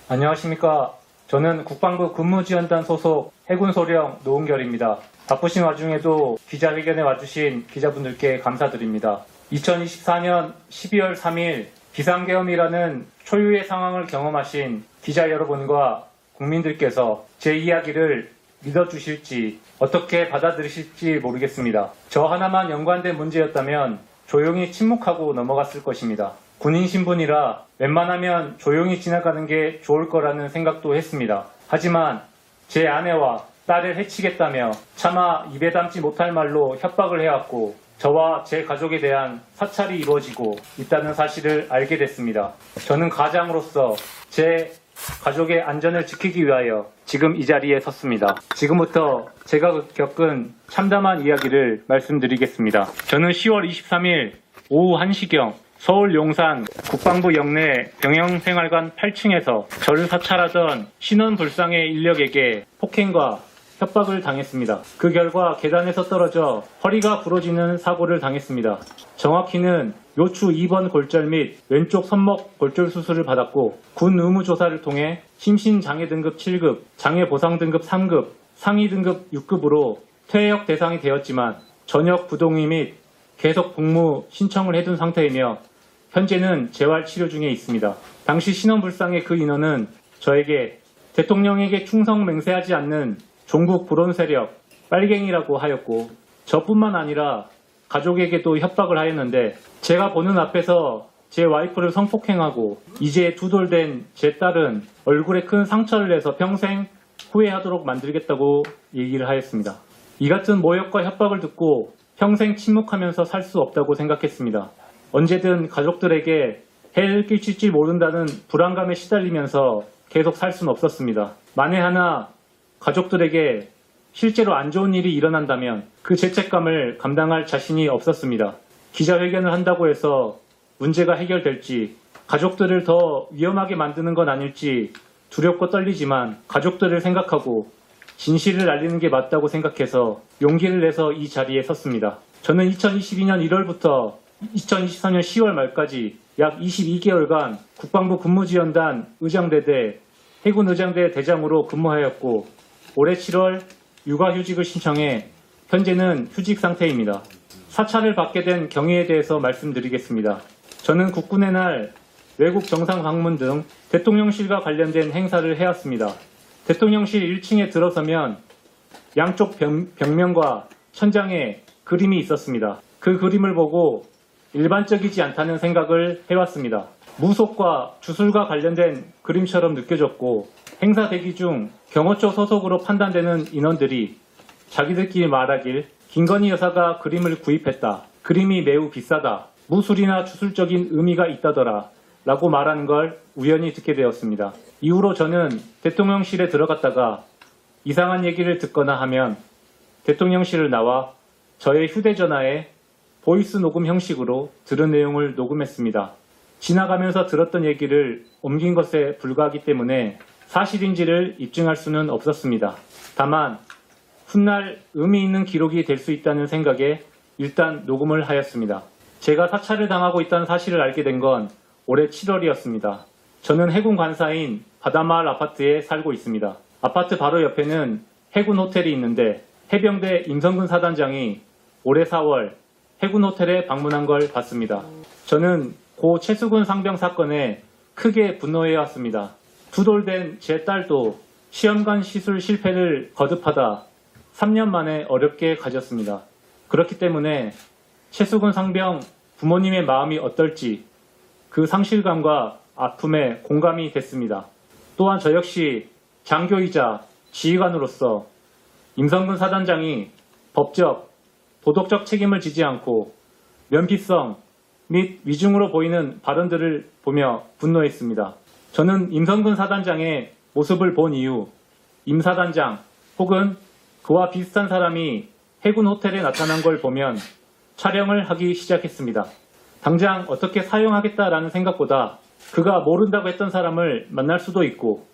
안녕하십니까. 저는 국방부 근무지원단 소속 해군소령 노은결입니다. 바쁘신 와중에도 기자회견에 와주신 기자분들께 감사드립니다. 2024년 12월 3일 비상계엄이라는 초유의 상황을 경험하신 기자 여러분과 국민들께서 제 이야기를 믿어주실지 어떻게 받아들이실지 모르겠습니다. 저 하나만 연관된 문제였다면 조용히 침묵하고 넘어갔을 것입니다. 군인 신분이라 웬만하면 조용히 지나가는 게 좋을 거라는 생각도 했습니다. 하지만 제 아내와 딸을 해치겠다며 차마 입에 담지 못할 말로 협박을 해왔고 저와 제 가족에 대한 사찰이 이루어지고 있다는 사실을 알게 됐습니다. 저는 가장으로서 제 가족의 안전을 지키기 위하여 지금 이 자리에 섰습니다. 지금부터 제가 겪은 참담한 이야기를 말씀드리겠습니다. 저는 10월 23일 오후 1시경 서울 용산 국방부 영내 병영생활관 8층에서 저를 사찰하던 신원불상의 인력에게 폭행과 협박을 당했습니다. 그 결과 계단에서 떨어져 허리가 부러지는 사고를 당했습니다. 정확히는 요추 2번 골절 및 왼쪽 손목 골절 수술을 받았고 군 의무 조사를 통해 심신장애 등급 7급, 장애 보상 등급 3급, 상위 등급 6급으로 퇴역 대상이 되었지만 전역 부동의 및 계속 복무 신청을 해둔 상태이며 현재는 재활 치료 중에 있습니다. 당시 신원불상의 그 인원은 저에게 대통령에게 충성 맹세하지 않는 종북 불온 세력 빨갱이라고 하였고 저뿐만 아니라 가족에게도 협박을 하였는데 제가 보는 앞에서 제 와이프를 성폭행하고 이제 2돌 된 제 딸은 얼굴에 큰 상처를 내서 평생 후회하도록 만들겠다고 얘기를 하였습니다. 이 같은 모욕과 협박을 듣고 평생 침묵하면서 살 수 없다고 생각했습니다. 언제든 가족들에게 해를 끼칠지 모른다는 불안감에 시달리면서 계속 살 수는 없었습니다. 만에 하나 가족들에게 실제로 안 좋은 일이 일어난다면 그 죄책감을 감당할 자신이 없었습니다. 기자회견을 한다고 해서 문제가 해결될지 가족들을 더 위험하게 만드는 건 아닐지 두렵고 떨리지만 가족들을 생각하고 진실을 알리는 게 맞다고 생각해서 용기를 내서 이 자리에 섰습니다. 저는 2022년 1월부터 2023년 10월 말까지 약 22개월간 국방부 근무지원단 의장대대 해군의장대 대장으로 근무하였고 올해 7월 육아휴직을 신청해 현재는 휴직 상태입니다. 사찰을 받게 된 경위에 대해서 말씀드리겠습니다. 저는 국군의 날 외국 정상 방문 등 대통령실과 관련된 행사를 해왔습니다. 대통령실 1층에 들어서면 양쪽 벽면과 천장에 그림이 있었습니다. 그 그림을 보고 일반적이지 않다는 생각을 해왔습니다. 무속과 주술과 관련된 그림처럼 느껴졌고 행사 대기 중 경호처 소속으로 판단되는 인원들이 자기들끼리 말하길 김건희 여사가 그림을 구입했다. 그림이 매우 비싸다. 무술이나 주술적인 의미가 있다더라. 라고 말하는 걸 우연히 듣게 되었습니다. 이후로 저는 대통령실에 들어갔다가 이상한 얘기를 듣거나 하면 대통령실을 나와 저의 휴대전화에 보이스 녹음 형식으로 들은 내용을 녹음했습니다. 지나가면서 들었던 얘기를 옮긴 것에 불과하기 때문에 사실인지를 입증할 수는 없었습니다. 다만 훗날 의미 있는 기록이 될 수 있다는 생각에 일단 녹음을 하였습니다. 제가 사찰을 당하고 있다는 사실을 알게 된 건 올해 7월이었습니다. 저는 해군 관사인 바다마을 아파트에 살고 있습니다. 아파트 바로 옆에는 해군 호텔이 있는데 해병대 임성근 사단장이 올해 4월 해군 호텔에 방문한 걸 봤습니다. 저는 고 최수근 상병 사건에 크게 분노해왔습니다. 2돌 된 제 딸도 시험관 시술 실패를 거듭하다 3년 만에 어렵게 가졌습니다. 그렇기 때문에 최수근 상병 부모님의 마음이 어떨지 그 상실감과 아픔에 공감이 됐습니다. 또한 저 역시 장교이자 지휘관으로서 임성근 사단장이 법적, 도덕적 책임을 지지 않고 면피성 및 위중으로 보이는 발언들을 보며 분노했습니다. 저는 임성근 사단장의 모습을 본 이후 임 사단장 혹은 그와 비슷한 사람이 해군 호텔에 나타난 걸 보면 촬영을 하기 시작했습니다. 당장 어떻게 사용하겠다라는 생각보다 그가 모른다고 했던 사람을 만날 수도 있고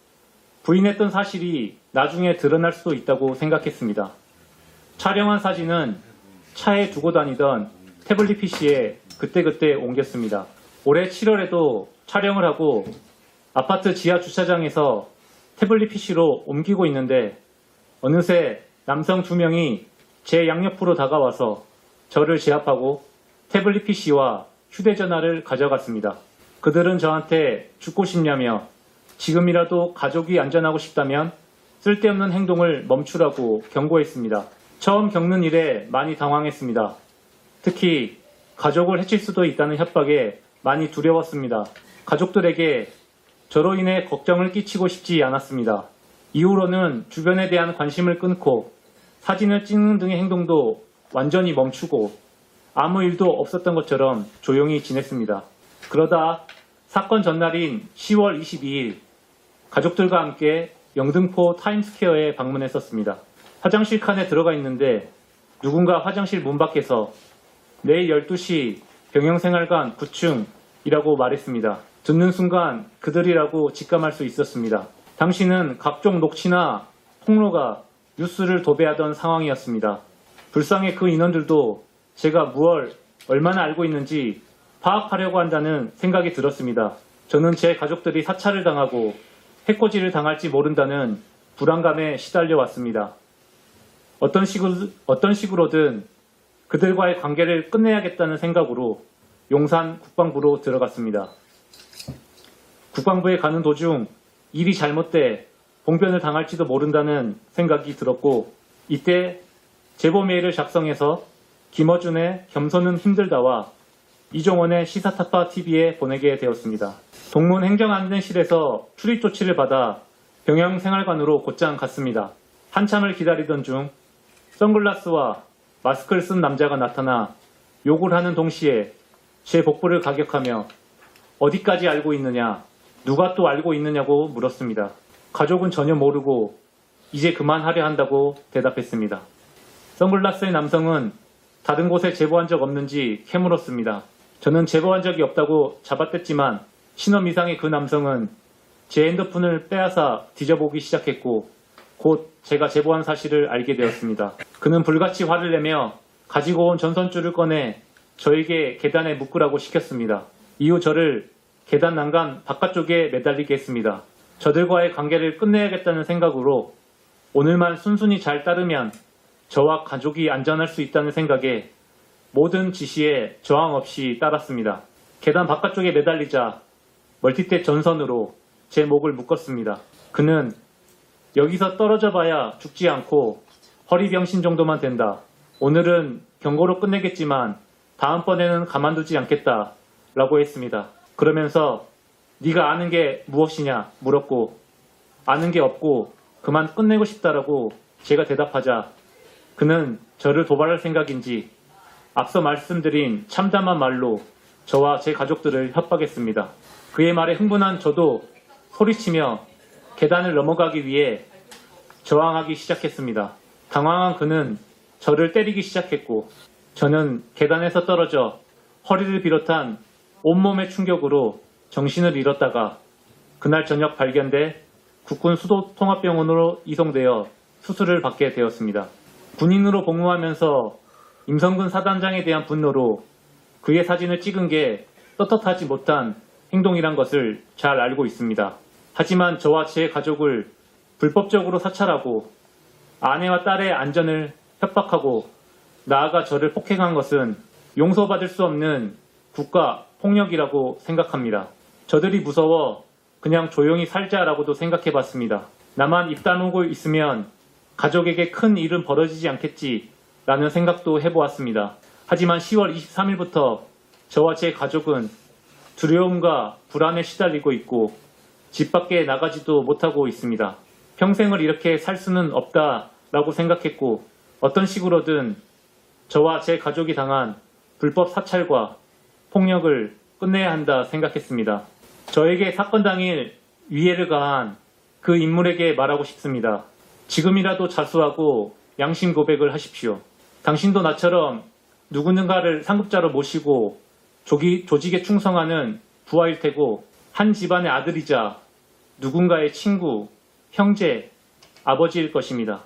부인했던 사실이 나중에 드러날 수도 있다고 생각했습니다. 촬영한 사진은 차에 두고 다니던 태블릿 PC에 그때그때 옮겼습니다. 올해 7월에도 촬영을 하고 아파트 지하 주차장에서 태블릿 PC로 옮기고 있는데 어느새 남성 2명이 제 양옆으로 다가와서 저를 제압하고 태블릿 PC와 휴대전화를 가져갔습니다. 그들은 저한테 죽고 싶냐며 지금이라도 가족이 안전하고 싶다면 쓸데없는 행동을 멈추라고 경고했습니다. 처음 겪는 일에 많이 당황했습니다. 특히 가족을 해칠 수도 있다는 협박에 많이 두려웠습니다. 가족들에게 저로 인해 걱정을 끼치고 싶지 않았습니다. 이후로는 주변에 대한 관심을 끊고 사진을 찍는 등의 행동도 완전히 멈추고 아무 일도 없었던 것처럼 조용히 지냈습니다. 그러다 사건 전날인 10월 22일 가족들과 함께 영등포 타임스퀘어에 방문했었습니다. 화장실 칸에 들어가 있는데 누군가 화장실 문 밖에서 내일 12시 병영생활관 9층이라고 말했습니다. 듣는 순간 그들이라고 직감할 수 있었습니다. 당시는 각종 녹취나 폭로가 뉴스를 도배하던 상황이었습니다. 불쌍해 그 인원들도 제가 얼마나 알고 있는지 파악하려고 한다는 생각이 들었습니다. 저는 제 가족들이 사찰을 당하고 해코지를 당할지 모른다는 불안감에 시달려 왔습니다. 어떤 식으로든 그들과의 관계를 끝내야겠다는 생각으로 용산 국방부로 들어갔습니다. 국방부에 가는 도중 일이 잘못돼 봉변을 당할지도 모른다는 생각이 들었고 이때 제보 메일을 작성해서 김어준의 겸손은 힘들다와 이종원의 시사타파 TV에 보내게 되었습니다. 동문 행정안전실에서 출입 조치를 받아 병영생활관으로 곧장 갔습니다. 한참을 기다리던 중 선글라스와 마스크를 쓴 남자가 나타나 욕을 하는 동시에 제 복부를 가격하며 어디까지 알고 있느냐, 누가 또 알고 있느냐고 물었습니다. 가족은 전혀 모르고 이제 그만하려 한다고 대답했습니다. 선글라스의 남성은 다른 곳에 제보한 적 없는지 캐물었습니다. 저는 제보한 적이 없다고 잡아댔지만 신원 이상의 그 남성은 제 핸드폰을 빼앗아 뒤져보기 시작했고 곧 제가 제보한 사실을 알게 되었습니다. 그는 불같이 화를 내며 가지고 온 전선줄을 꺼내 저에게 계단에 묶으라고 시켰습니다. 이후 저를 계단 난간 바깥쪽에 매달리게 했습니다. 저들과의 관계를 끝내야겠다는 생각으로 오늘만 순순히 잘 따르면 저와 가족이 안전할 수 있다는 생각에 모든 지시에 저항 없이 따랐습니다. 계단 바깥쪽에 매달리자 멀티탭 전선으로 제 목을 묶었습니다. 그는 여기서 떨어져 봐야 죽지 않고 허리병신 정도만 된다. 오늘은 경고로 끝내겠지만 다음번에는 가만두지 않겠다 라고 했습니다. 그러면서 네가 아는 게 무엇이냐 물었고 아는 게 없고 그만 끝내고 싶다라고 제가 대답하자 그는 저를 도발할 생각인지 앞서 말씀드린 참담한 말로 저와 제 가족들을 협박했습니다. 그의 말에 흥분한 저도 소리치며 계단을 넘어가기 위해 저항하기 시작했습니다. 당황한 그는 저를 때리기 시작했고 저는 계단에서 떨어져 허리를 비롯한 온몸의 충격으로 정신을 잃었다가 그날 저녁 발견돼 국군 수도통합병원으로 이송되어 수술을 받게 되었습니다. 군인으로 복무하면서 임성근 사단장에 대한 분노로 그의 사진을 찍은 게 떳떳하지 못한 행동이란 것을 잘 알고 있습니다. 하지만 저와 제 가족을 불법적으로 사찰하고 아내와 딸의 안전을 협박하고 나아가 저를 폭행한 것은 용서받을 수 없는 국가 폭력이라고 생각합니다. 저들이 무서워 그냥 조용히 살자라고도 생각해봤습니다. 나만 입 다물고 있으면 가족에게 큰 일은 벌어지지 않겠지라는 생각도 해보았습니다. 하지만 10월 23일부터 저와 제 가족은 두려움과 불안에 시달리고 있고 집 밖에 나가지도 못하고 있습니다. 평생을 이렇게 살 수는 없다라고 생각했고 어떤 식으로든 저와 제 가족이 당한 불법 사찰과 폭력을 끝내야 한다 생각했습니다. 저에게 사건 당일 위해를 가한 그 인물에게 말하고 싶습니다. 지금이라도 자수하고 양심 고백을 하십시오. 당신도 나처럼 누군가를 상급자로 모시고 조직에 충성하는 부하일 테고 한 집안의 아들이자 누군가의 친구, 형제, 아버지일 것입니다.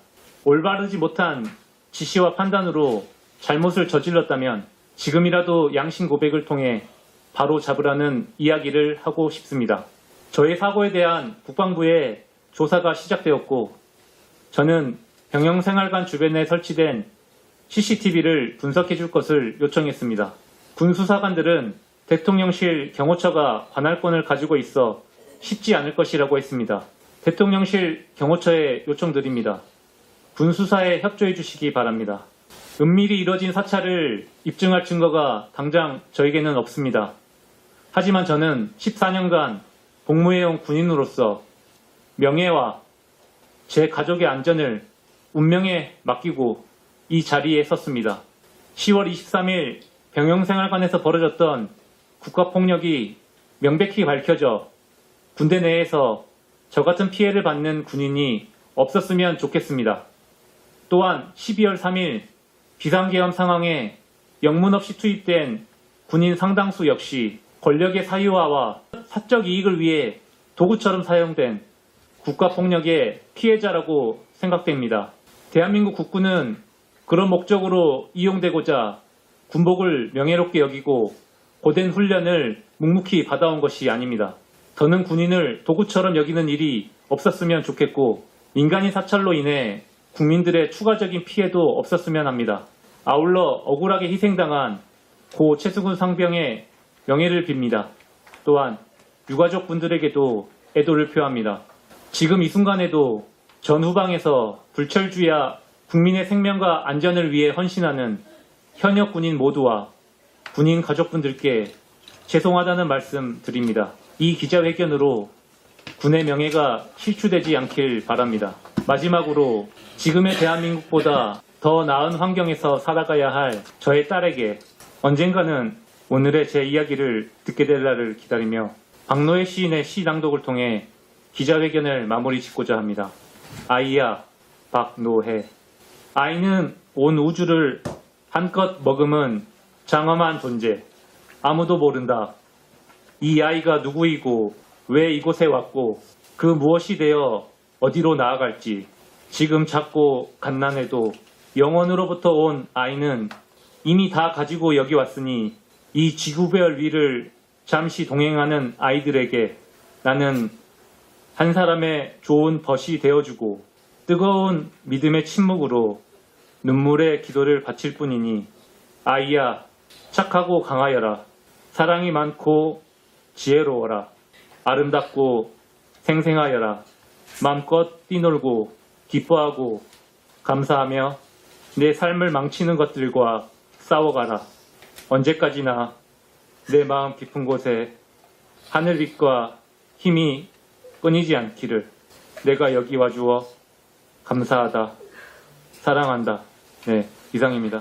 올바르지 못한 지시와 판단으로 잘못을 저질렀다면 지금이라도 양심 고백을 통해 바로 잡으라는 이야기를 하고 싶습니다. 저의 사고에 대한 국방부의 조사가 시작되었고 저는 병영생활관 주변에 설치된 CCTV를 분석해 줄 것을 요청했습니다. 군 수사관들은 대통령실 경호처가 관할권을 가지고 있어 쉽지 않을 것이라고 했습니다. 대통령실 경호처에 요청드립니다. 군 수사에 협조해 주시기 바랍니다. 은밀히 이뤄진 사찰을 입증할 증거가 당장 저에게는 없습니다. 하지만 저는 14년간 복무해온 군인으로서 명예와 제 가족의 안전을 운명에 맡기고 이 자리에 섰습니다. 10월 23일 병영생활관에서 벌어졌던 국가폭력이 명백히 밝혀져 군대 내에서 저 같은 피해를 받는 군인이 없었으면 좋겠습니다. 또한 12월 3일 비상계엄 상황에 영문 없이 투입된 군인 상당수 역시 권력의 사유화와 사적 이익을 위해 도구처럼 사용된 국가폭력의 피해자라고 생각됩니다. 대한민국 국군은 그런 목적으로 이용되고자 군복을 명예롭게 여기고 고된 훈련을 묵묵히 받아온 것이 아닙니다. 더는 군인을 도구처럼 여기는 일이 없었으면 좋겠고 민간인 사찰로 인해 국민들의 추가적인 피해도 없었으면 합니다. 아울러 억울하게 희생당한 고 최수근 상병의 명예를 빕니다. 또한 유가족 분들에게도 애도를 표합니다. 지금 이 순간에도 전후방에서 불철주야 국민의 생명과 안전을 위해 헌신하는 현역 군인 모두와 군인 가족분들께 죄송하다는 말씀 드립니다. 이 기자회견으로 군의 명예가 실추되지 않길 바랍니다. 마지막으로 지금의 대한민국보다 더 나은 환경에서 살아가야 할 저의 딸에게 언젠가는 오늘의 제 이야기를 듣게 될 날을 기다리며 박노해 시인의 시 낭독을 통해 기자회견을 마무리 짓고자 합니다. 아이야, 박노해. 아이는 온 우주를 한껏 머금은 장엄한 존재. 아무도 모른다. 이 아이가 누구이고 왜 이곳에 왔고 그 무엇이 되어 어디로 나아갈지. 지금 작고 갓난해도 영원으로부터 온 아이는 이미 다 가지고 여기 왔으니 이 지구별 위를 잠시 동행하는 아이들에게 나는 한 사람의 좋은 벗이 되어주고 뜨거운 믿음의 침묵으로 눈물의 기도를 바칠 뿐이니 아이야 착하고 강하여라. 사랑이 많고 지혜로워라. 아름답고 생생하여라. 마음껏 뛰놀고 기뻐하고 감사하며 내 삶을 망치는 것들과 싸워가라. 언제까지나 내 마음 깊은 곳에 하늘빛과 힘이 끊이지 않기를. 내가 여기 와주어 감사하다. 사랑한다. 네, 이상입니다.